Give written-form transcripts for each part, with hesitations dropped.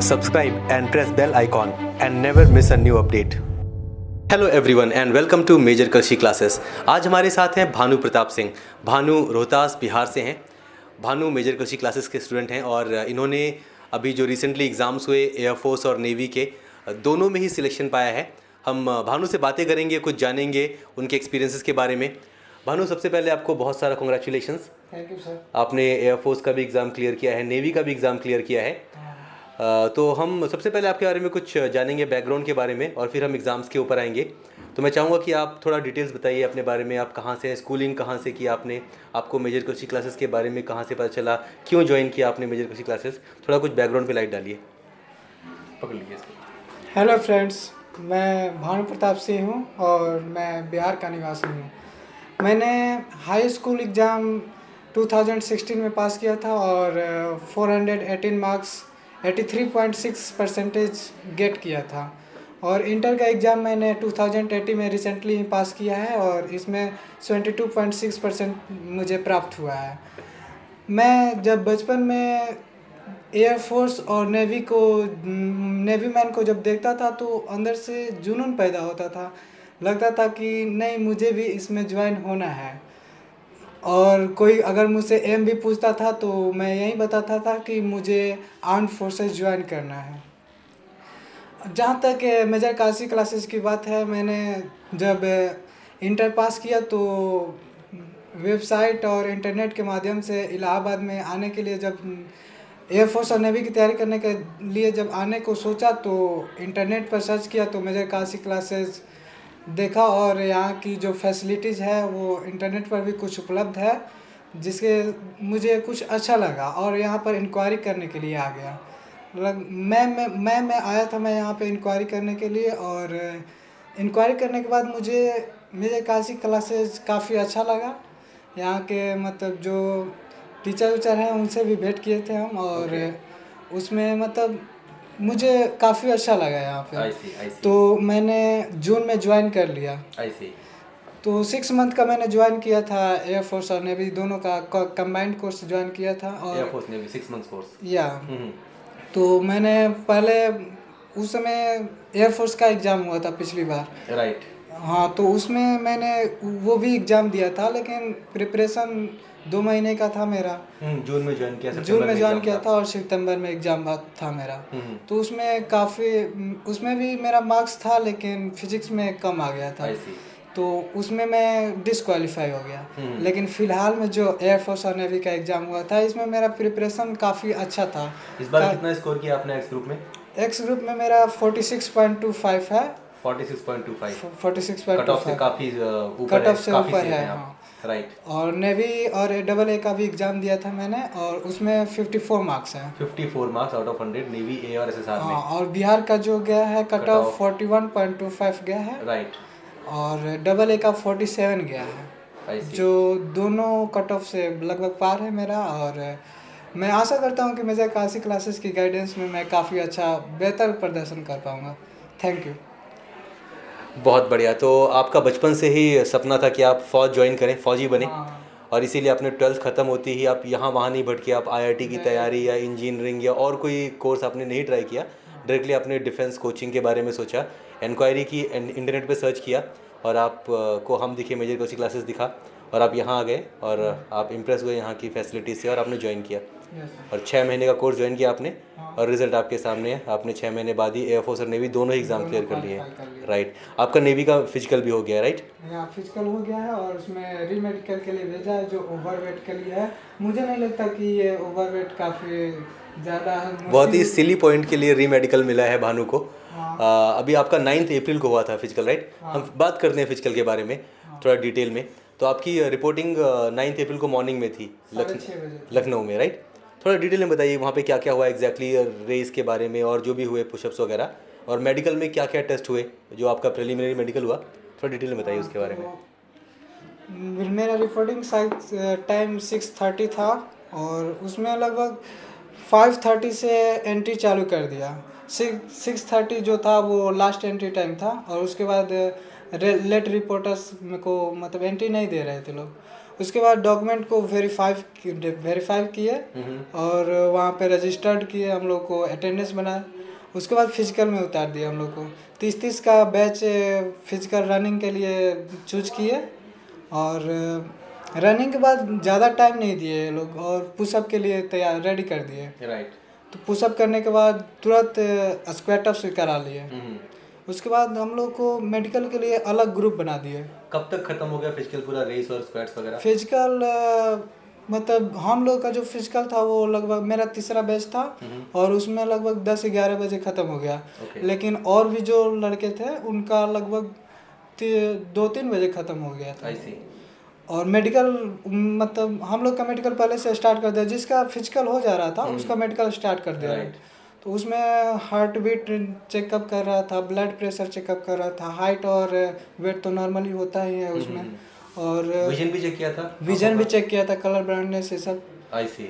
subscribe and press bell icon and never miss a new update. Hello everyone and welcome to Major Kalshi Classes. आज हमारे साथ हैं भानु प्रताप सिंह। भानु रोहतास बिहार से हैं। भानु मेजर कलशी क्लासेस के स्टूडेंट हैं और इन्होंने अभी जो रिसेंटली एग्ज़ाम्स हुए एयरफोर्स और नेवी के, दोनों में ही सिलेक्शन पाया है। हम भानु से बातें करेंगे, कुछ जानेंगे उनके एक्सपीरियंसेस के बारे में। भानु, सबसे पहले आपको बहुत सारा कॉन्ग्रेचुलेशंस। Thank you sir. आपने एयरफोर्स का भी एग्ज़ाम क्लियर किया है, नेवी का भी एग्ज़ाम क्लियर किया है। तो हम सबसे पहले आपके बारे में कुछ जानेंगे, बैकग्राउंड के बारे में, और फिर हम एग्ज़ाम्स के ऊपर आएंगे। तो मैं चाहूँगा कि आप थोड़ा डिटेल्स बताइए अपने बारे में। आप कहाँ से हैं, स्कूलिंग कहाँ से की आपने, आपको मेजर कलशी क्लासेस के बारे में कहाँ से पता चला, क्यों ज्वाइन किया आपने मेजर कलशी क्लासेस, थोड़ा कुछ बैकग्राउंड पे लाइट डालिए। पकड़ लीजिए इसको। हेलो फ्रेंड्स, मैं भानु प्रताप सिंह हूँ और मैं बिहार का निवासी हूँ। मैंने हाई स्कूल एग्ज़ाम 2016 में पास किया था और 418 मार्क्स 83.6% गेट किया था। और इंटर का एग्ज़ाम मैंने 2018 में रिसेंटली ही पास किया है और इसमें 72.6% मुझे प्राप्त हुआ है। मैं जब बचपन में एयरफोर्स और नेवी मैन को जब देखता था तो अंदर से जुनून पैदा होता था। लगता था कि नहीं, मुझे भी इसमें ज्वाइन होना है। और कोई अगर मुझसे एम भी पूछता था तो मैं यही बताता था कि मुझे आर्म्ड फोर्सेस ज्वाइन करना है। जहाँ तक मेजर कलशी क्लासेस की बात है, मैंने जब इंटर पास किया तो वेबसाइट और इंटरनेट के माध्यम से इलाहाबाद में आने के लिए, जब एयरफोर्स और नेवी की तैयारी करने के लिए जब आने को सोचा तो इंटरनेट पर सर्च किया तो मेजर कलशी क्लासेस देखा और यहाँ की जो फैसिलिटीज़ है वो इंटरनेट पर भी कुछ उपलब्ध है, जिसके मुझे कुछ अच्छा लगा और यहाँ पर इंक्वायरी करने के लिए आ गया। मैं आया था मैं यहाँ पे इंक्वायरी करने के लिए, और इंक्वायरी करने के बाद मुझे मेजर कलशी क्लासेस काफ़ी अच्छा लगा। यहाँ के मतलब जो टीचर हैं उनसे भी भेंट किए थे हम, और उसमें मतलब मुझे काफ़ी अच्छा लगा यहाँ पे। I see. तो मैंने जून में ज्वाइन कर लिया। I see. तो 6 मंथ का मैंने ज्वाइन किया था। एयरफोर्स और नेवी दोनों का कंबाइंड कोर्स ज्वाइन किया था। और एयरफोर्स नेवी 6 मंथ्स कोर्स। या तो मैंने पहले उस समय एयरफोर्स का एग्ज़ाम हुआ था पिछली बार, राइट। हाँ, तो उसमें मैंने वो भी एग्ज़ाम दिया था, लेकिन प्रिपरेशन 2 महीने का था मेरा। जून में ज्वाइन किया, जून में ज्वाइन किया था और सितंबर में एग्ज़ाम था मेरा। तो उसमें भी मेरा मार्क्स था, लेकिन फिजिक्स में कम आ गया था। तो उसमें मैं डिसक्वालीफाई हो गया। लेकिन फ़िलहाल में जो एयरफोर्स और नेवी का एग्ज़ाम हुआ था, इसमें मेरा प्रिपरेशन काफ़ी अच्छा था। इस बार कितना स्कोर किया आपने एक्स ग्रुप में? एक्स ग्रुप में मेरा 46.25 है। 46.25 कट ऑफ से काफ़ी ऊपर, कट ऑफ से ऊपर है, हाँ। राइट। और नेवी और AA का भी एग्ज़ाम दिया था मैंने, और उसमें 54 मार्क्स हैं। 54 मार्क्स आउट ऑफ 100 नेवी ए और SSR में। और बिहार का जो गया है कट ऑफ 41.25 गया है। राइट। और AA का 47 गया है, जो दोनों कट ऑफ से लगभग पार है मेरा। और मैं आशा करता हूँ कि मेजर कलशी क्लासेस की गाइडेंस में मैं काफ़ी अच्छा बेहतर प्रदर्शन कर पाऊँगा। Thank you. बहुत बढ़िया। तो आपका बचपन से ही सपना था कि आप फ़ौज ज्वाइन करें, फ़ौजी बने। और इसीलिए आपने 12th ख़त्म होती ही आप यहाँ वहाँ नहीं भटके, आप IIT की तैयारी या इंजीनियरिंग या और कोई कोर्स आपने नहीं ट्राई किया, डायरेक्टली आपने डिफेंस कोचिंग के बारे में सोचा, इंक्वायरी की, इंटरनेट पे सर्च किया, और आप को हम दिखे, मेजर कलशी क्लासेस दिखा, और आप यहाँ आ गए और आप इम्प्रेस हुए यहाँ की फैसिलिटीज़ से और आपने ज्वाइन किया। और 6 महीने का कोर्स ज्वाइन किया आपने, और रिजल्ट आपके सामने है। आपने 6 महीने बाद ही एयरफोर्स और नेवी दोनों ही एग्ज़ाम क्लियर कर लिए हैं। राइट। आपका नेवी का फिजिकल भी हो गया, राइट? फिजिकल हो गया है, और उसमें री मेडिकल के लिए भेजा है, जो ओवरवेट के लिए है। मुझे नहीं लगता कि ये ओवरवेट काफ़ी ज़्यादा है। बहुत ही सिली पॉइंट के लिए री मेडिकल मिला है भानु को। अभी आपका 9 अप्रैल को हुआ था फिजिकल, राइट? हम बात करते हैं फिजिकल के बारे में थोड़ा डिटेल में। तो आपकी रिपोर्टिंग 9 अप्रैल को मॉर्निंग में थी लखनऊ में, राइट? थोड़ा डिटेल में बताइए वहाँ पे क्या क्या हुआ एग्जैक्टली, रेस के बारे में और जो भी हुए, पुशअप्स वगैरह, और मेडिकल में क्या क्या टेस्ट हुए, जो आपका प्रिलिमिनरी मेडिकल हुआ, थोड़ा डिटेल में बताइए उसके बारे में। मेरा रिपोर्टिंग टाइम 6:30 था, और उसमें लगभग 5:30 से एंट्री चालू कर दिया। 6:30 जो था वो लास्ट एंट्री टाइम था, और उसके बाद लेट रिपोर्टर्स को मतलब एंट्री नहीं दे रहे थे लोग। उसके बाद डॉक्यूमेंट को वेरीफाई किए और वहाँ पे रजिस्टर्ड किए, हम लोग को अटेंडेंस बनाए। उसके बाद फिजिकल में उतार दिया हम लोग को। 30 का बैच फिजिकल रनिंग के लिए चूज किए और रनिंग के बाद ज़्यादा टाइम नहीं दिए ये लोग और पुशअप के लिए तैयार रेडी कर दिए। राइट। तो पुशअप करने के बाद तुरंत स्क्वाट अप्स भी करा लिए। उसके बाद हम लोग को मेडिकल के लिए अलग ग्रुप बना दिए। कब तक खत्म हो गया फिजिकल पूरा, रेस और स्क्वाट्स वगैरह? फिजिकल मतलब हम लोग का जो फिजिकल था वो लगभग मेरा तीसरा बैच था और उसमें लगभग 10-11 बजे ख़त्म हो गया। लेकिन और भी जो लड़के थे उनका लगभग 2-3 बजे ख़त्म हो गया था। और मेडिकल मतलब हम लोग का मेडिकल पहले से स्टार्ट कर दिया, जिसका फिजिकल हो जा रहा था उसका मेडिकल स्टार्ट कर दिया। तो उसमें हार्ट बीट चेकअप कर रहा था, ब्लड प्रेशर चेकअप कर रहा था, हाइट और वेट तो नॉर्मली होता ही है उसमें। और विजन भी चेक किया था? विजन भी चेक किया था, कलर ब्राइटनेस ये सब। आई सी।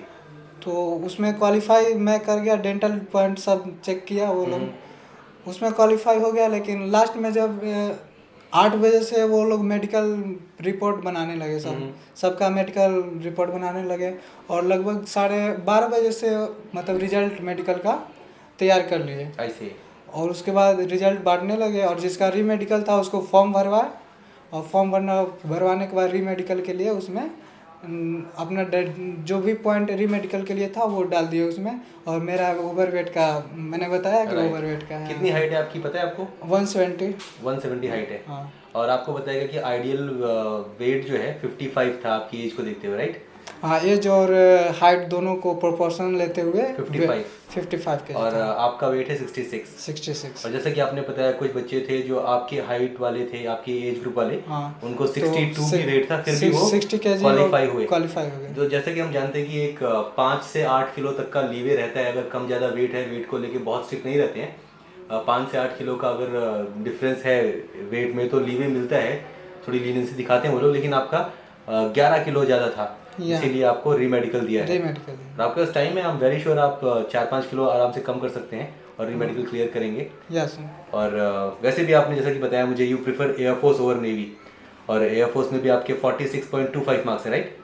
तो उसमें क्वालिफाई मैं कर गया, डेंटल पॉइंट सब चेक किया वो लोग, उसमें क्वालिफाई हो गया। लेकिन लास्ट में जब 8 बजे से वो लोग मेडिकल रिपोर्ट बनाने लगे, सबका मेडिकल रिपोर्ट बनाने लगे और लगभग 12:30 बजे से मतलब रिजल्ट मेडिकल का तैयार कर लिए। ऐसे और उसके बाद रिजल्ट बांटने लगे और जिसका री मेडिकल था उसको फॉर्म भरवाए और फॉर्म भरवाने के बाद री मेडिकल के लिए उसमें अपना जो भी पॉइंट री मेडिकल के लिए था वो डाल दिए उसमें। और मेरा ओवरवेट का मैंने बताया कि ओवरवेट का है। कितनी हाइट है आपकी पता है आपको? 170 हाइट है। हाँ। और आपको बताएगा कि आइडियल वेट जो है 55 था आपकी एज को देखते हुए, राइट? हाँ, एज और हाइट दोनों को प्रोपोर्शनल लेते हुए 55 के। और आपका वेट है 66। और जैसा कि आपने बताया कुछ बच्चे थे जो आपकी हाइट वाले थे, आपकी एज ग्रुप वाले, उनको 62 भी वेट था, फिर भी वो 60 kg क्वालिफाई हो गए। तो जैसे कि हम जानते हैं कि एक 5 से 8 किलो तक का लीवे रहता है। अगर कम ज़्यादा वेट है, वेट को लेके बहुत स्ट्रिक्ट नहीं रहते हैं। 5 से 8 किलो का अगर डिफरेंस है वेट में तो लीवे मिलता है, थोड़ी लीनियंसी दिखाते हैं वो लोग। लेकिन आपका 11 किलो ज़्यादा था, इसीलिए आपको रीमेडिकल दिया है। और आपके पास टाइम है, आई एम वेरी श्योर आप 4-5 किलो आराम से कम कर सकते हैं और रीमेडिकल क्लियर करेंगे। यस। और वैसे भी आपने जैसा कि बताया मुझे, you prefer air force over navy, और एयरफोर्स में भी आपके 46.25 मार्क्स है, राइट?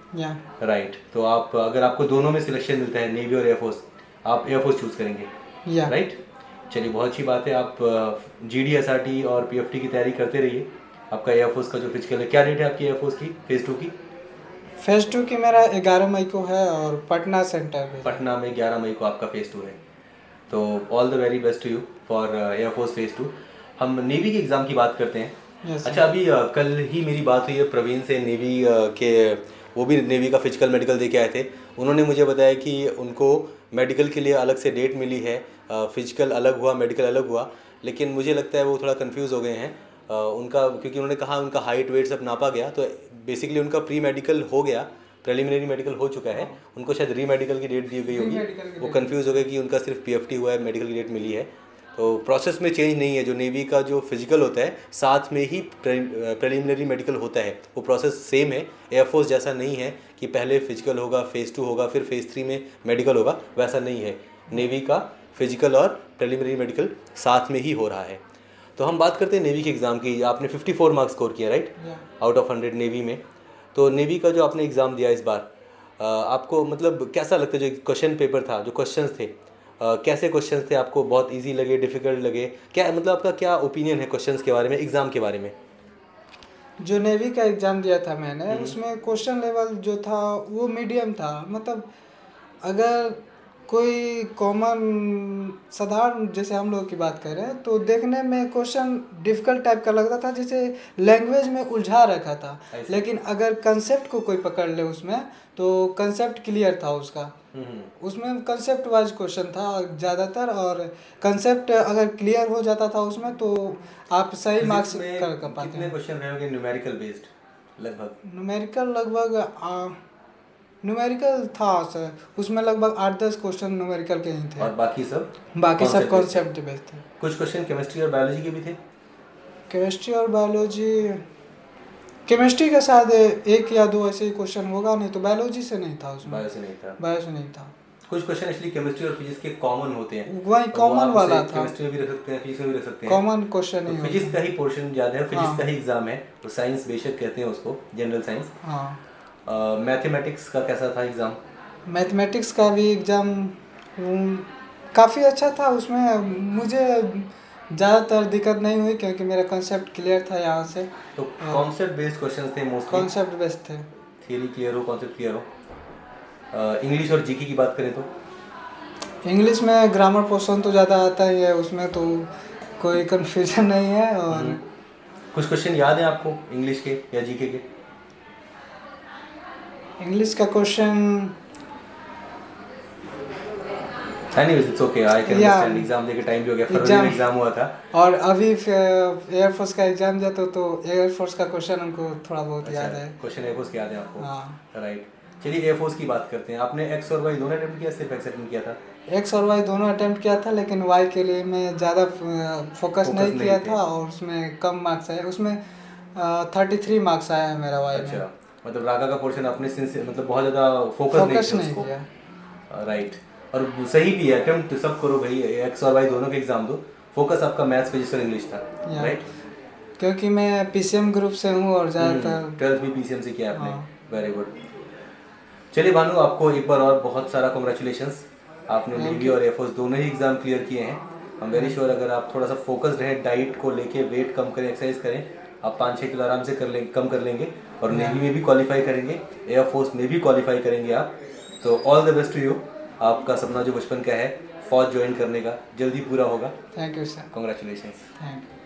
राइट। तो आप अगर आपको दोनों में सिलेक्शन मिलता है, नेवी और एयरफोर्स, आप एयरफोर्स चूज करेंगे, राइट? चलिए, बहुत अच्छी बात है। आप GD SRT और PFT की तैयारी करते रहिए। आपका एयरफोर्स का जो फिजिकल है, क्या डेट है आपकी एयरफोर्स की फेज़ 2 की? फेज़ 2 की मेरा 11 मई को है और पटना सेंटर में, पटना में 11 मई को आपका फेज़ 2 है। तो all the very best to you for air force phase 2। हम नेवी के एग्ज़ाम की बात करते हैं। अच्छा, अभी कल ही मेरी बात हुई है प्रवीण से, नेवी के, वो भी नेवी का फिजिकल मेडिकल दे के आए थे। उन्होंने मुझे बताया कि उनको मेडिकल के लिए अलग से डेट मिली है, फिजिकल अलग हुआ, मेडिकल अलग हुआ। लेकिन मुझे लगता है वो थोड़ा कंफ्यूज हो गए हैं उनका, क्योंकि उन्होंने कहा उनका हाइट वेट सब नापा गया, तो बेसिकली उनका प्री मेडिकल हो गया, प्रिलिमिनरी मेडिकल हो चुका है, उनको शायद री मेडिकल की डेट दी गई होगी। वो कंफ्यूज हो गए कि उनका सिर्फ PFT हुआ है, मेडिकल की डेट मिली है। तो प्रोसेस में चेंज नहीं है। जो नेवी का जो फिजिकल होता है साथ में ही प्रिलिमिनरी मेडिकल होता है, वो प्रोसेस सेम है। एयरफोर्स जैसा नहीं है कि पहले फिजिकल होगा, फेज़ 2 होगा, फिर फेज़ 3 में मेडिकल होगा, वैसा नहीं है। नेवी का फिजिकल और प्रिलिमिनरी मेडिकल साथ में ही हो रहा है। तो हम बात करते हैं नेवी के एग्ज़ाम की। आपने 54 मार्क्स स्कोर किया, राइट? आउट ऑफ 100 नेवी में। तो नेवी का जो आपने एग्ज़ाम दिया इस बार, आपको मतलब कैसा लगता है? जो क्वेश्चन पेपर था, जो क्वेश्चंस थे, कैसे क्वेश्चंस थे? आपको बहुत इजी लगे, डिफ़िकल्ट लगे? क्या मतलब आपका क्या ओपिनियन है क्वेश्चंस के बारे में, एग्ज़ाम के बारे में? जो नेवी का एग्ज़ाम दिया था मैंने, उसमें क्वेश्चन लेवल जो था वो मीडियम था। मतलब अगर कोई कॉमन साधारण जैसे हम लोग की बात करें तो देखने में क्वेश्चन डिफ़िकल्ट टाइप का लगता था, जैसे लैंग्वेज में उलझा रखा था। लेकिन अगर कंसेप्ट को कोई पकड़ ले उसमें तो कंसेप्ट क्लियर था उसका। उसमें कंसेप्ट वाइज क्वेश्चन था ज़्यादातर, और कंसेप्ट अगर क्लियर हो जाता था उसमें तो आप सही मार्क्स कर पाते। कितने क्वेश्चन रहेंगे न्यूमेरिकल बेस्ड लगभग? न्यूमेरिकल था सर, उसमें लगभग 8-10 क्वेश्चन न्यूमेरिकल के ही थे और बाकी सब कॉन्सेप्ट बेस्ड थे। कुछ क्वेश्चन केमिस्ट्री और बायोलॉजी के भी थे? केमिस्ट्री और बायोलॉजी, केमिस्ट्री के साथ 1 या 2 ऐसे ही क्वेश्चन होगा, नहीं तो बायोलॉजी से नहीं था उसमें। बायो से नहीं था। कुछ क्वेश्चन एक्चुअली केमिस्ट्री और फिजिक्स के कॉमन होते हैं, वही कॉमन वाला था। केमिस्ट्री में भी रख सकते हैं, फिजिक्स में भी रख सकते हैं। कॉमन क्वेश्चन ही फिजिक्स का ही पोर्शन ज़्यादा है, फिजिक्स का ही एग्जाम है। तो साइंस बेशक कहते हैं उसको, जनरल साइंस। मैथमेटिक्स का कैसा था एग्ज़ाम? मैथमेटिक्स का भी एग्ज़ाम काफ़ी अच्छा था। उसमें मुझे ज़्यादातर दिक्कत नहीं हुई क्योंकि मेरा कॉन्सेप्ट क्लियर था यहाँ से। तो कॉन्सेप्ट बेस्ड क्वेश्चंस थे मोस्टली? कॉन्सेप्ट बेस्ड थे। थियरी क्लियर हो, कॉन्सेप्ट क्लियर हो। इंग्लिश और जीके की बात करें तो? इंग्लिश में ग्रामर पोर्शन तो ज़्यादा आता ही है, उसमें तो कोई कन्फ्यूजन नहीं है। और कुछ क्वेश्चन याद है आपको इंग्लिश के या जीके के? इंग्लिश का question anyways it's okay, I can understand. Exam देके टाइम भी हो गया, फरवरी में एग्जाम हुआ था। और अभी एयरफोर्स का एग्जाम दिया तो एयरफोर्स का क्वेश्चन हमको थोड़ा बहुत याद है। क्वेश्चन एयरफोर्स के याद है आपको? हाँ, राइट। चलिए एयरफोर्स की बात करते हैं। आपने एक्स और वाई दोनों अटेम्प्ट किया, सिर्फ एक्स अटेम्प्ट किया था? एक्स और वाई दोनों अटेम्प्ट किया था, लेकिन वाई के लिए मैं ज़्यादा फोकस नहीं किया था और उसमें कम मार्क्स आए। उसमें 33 मार्क्स आया है मेरा वाई में। अच्छा, मतलब रागा का पोर्शन आपने मतलब बहुत ज़्यादा फोकस नहीं किया। राइट, और सही भी है, अटेम्प्ट सब करो भाई, एक्स और वाई दोनों के एग्जाम दो। फोकस आपका मैथ्स, फिजिक्स और इंग्लिश था, राइट? क्योंकि मैं पीसीएम ग्रुप से हूँ और ज़्यादातर 12th भी पीसीएम से किया आपने। Very good. चलिए भानु, आपको एक बार और बहुत सारा कॉन्ग्रेचुलेशंस। आपने नेवी और एयरफोर्स दोनों ही एग्जाम क्लियर किए हैं। हम वेरी श्योर अगर आप थोड़ा सा फोकस्ड रहे, डाइट को लेके, वेट कम करें, एक्सरसाइज करें, आप 5-6 किलो आराम से कम कर लेंगे और नेवी में भी क्वालिफाई करेंगे, एयरफोर्स में भी क्वालिफाई करेंगे आप। तो all the best to you. आपका सपना जो बचपन का है फौज ज्वाइन करने का, जल्दी पूरा होगा। Thank you sir. Congratulations. Thank you.